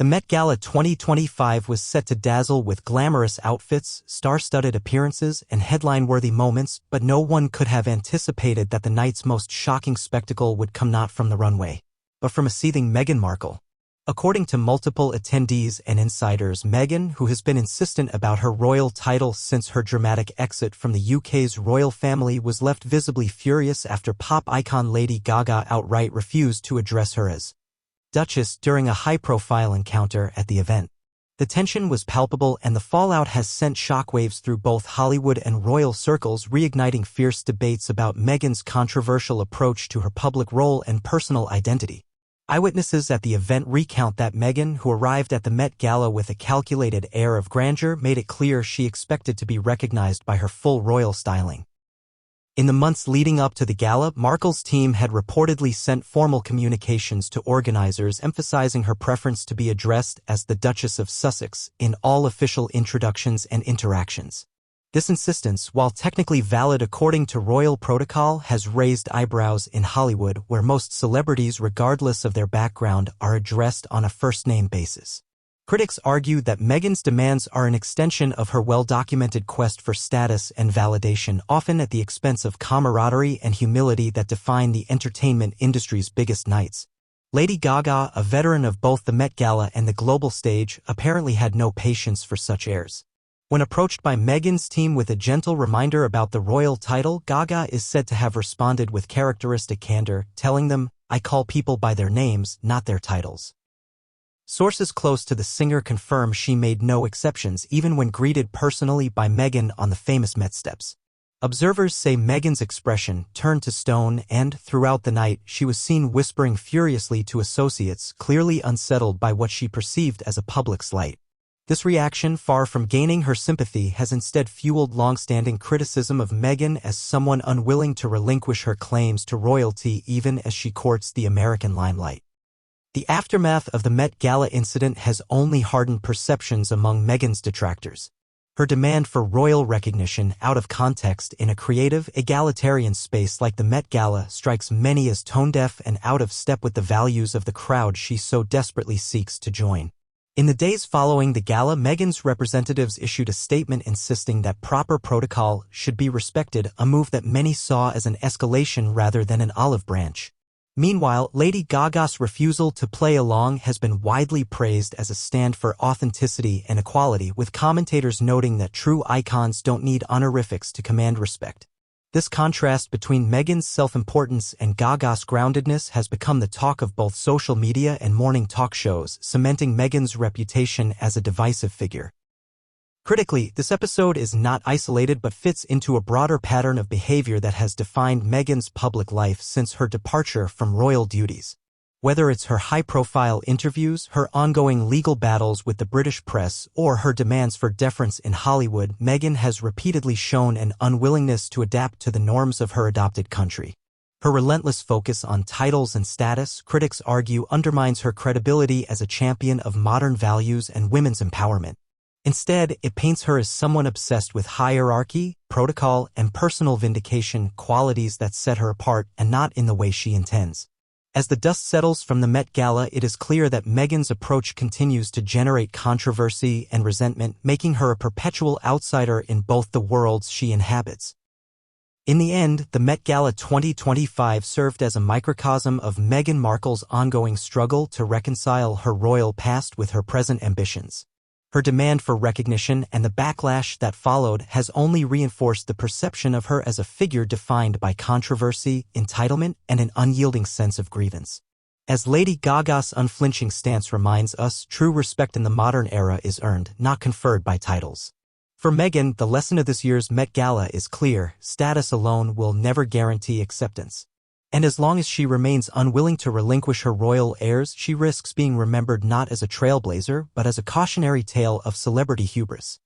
The Met Gala 2025 was set to dazzle with glamorous outfits, star-studded appearances, and headline-worthy moments, but no one could have anticipated that the night's most shocking spectacle would come not from the runway, but from a seething Meghan Markle. According to multiple attendees and insiders, Meghan, who has been insistent about her royal title since her dramatic exit from the UK's royal family, was left visibly furious after pop icon Lady Gaga outright refused to address her as Duchess during a high-profile encounter at the event. The tension was palpable, and the fallout has sent shockwaves through both Hollywood and royal circles, reigniting fierce debates about Meghan's controversial approach to her public role and personal identity. Eyewitnesses at the event recount that Meghan, who arrived at the Met Gala with a calculated air of grandeur, made it clear she expected to be recognized by her full royal styling. In the months leading up to the gala, Markle's team had reportedly sent formal communications to organizers emphasizing her preference to be addressed as the Duchess of Sussex in all official introductions and interactions. This insistence, while technically valid according to royal protocol, has raised eyebrows in Hollywood, where most celebrities, regardless of their background, are addressed on a first-name basis. Critics argue that Meghan's demands are an extension of her well-documented quest for status and validation, often at the expense of camaraderie and humility that define the entertainment industry's biggest nights. Lady Gaga, a veteran of both the Met Gala and the global stage, apparently had no patience for such airs. When approached by Meghan's team with a gentle reminder about the royal title, Gaga is said to have responded with characteristic candor, telling them, "I call people by their names, not their titles." Sources close to the singer confirm she made no exceptions even when greeted personally by Meghan on the famous Met steps. Observers say Meghan's expression turned to stone, and, throughout the night, she was seen whispering furiously to associates, clearly unsettled by what she perceived as a public slight. This reaction, far from gaining her sympathy, has instead fueled long-standing criticism of Meghan as someone unwilling to relinquish her claims to royalty even as she courts the American limelight. The aftermath of the Met Gala incident has only hardened perceptions among Meghan's detractors. Her demand for royal recognition out of context in a creative, egalitarian space like the Met Gala strikes many as tone-deaf and out of step with the values of the crowd she so desperately seeks to join. In the days following the gala, Meghan's representatives issued a statement insisting that proper protocol should be respected, a move that many saw as an escalation rather than an olive branch. Meanwhile, Lady Gaga's refusal to play along has been widely praised as a stand for authenticity and equality, with commentators noting that true icons don't need honorifics to command respect. This contrast between Meghan's self-importance and Gaga's groundedness has become the talk of both social media and morning talk shows, cementing Meghan's reputation as a divisive figure. Critically, this episode is not isolated but fits into a broader pattern of behavior that has defined Meghan's public life since her departure from royal duties. Whether it's her high-profile interviews, her ongoing legal battles with the British press, or her demands for deference in Hollywood, Meghan has repeatedly shown an unwillingness to adapt to the norms of her adopted country. Her relentless focus on titles and status, critics argue, undermines her credibility as a champion of modern values and women's empowerment. Instead, it paints her as someone obsessed with hierarchy, protocol, and personal vindication, qualities that set her apart and not in the way she intends. As the dust settles from the Met Gala, it is clear that Meghan's approach continues to generate controversy and resentment, making her a perpetual outsider in both the worlds she inhabits. In the end, the Met Gala 2025 served as a microcosm of Meghan Markle's ongoing struggle to reconcile her royal past with her present ambitions. Her demand for recognition and the backlash that followed has only reinforced the perception of her as a figure defined by controversy, entitlement, and an unyielding sense of grievance. As Lady Gaga's unflinching stance reminds us, true respect in the modern era is earned, not conferred by titles. For Meghan, the lesson of this year's Met Gala is clear: status alone will never guarantee acceptance. And as long as she remains unwilling to relinquish her royal airs, she risks being remembered not as a trailblazer, but as a cautionary tale of celebrity hubris.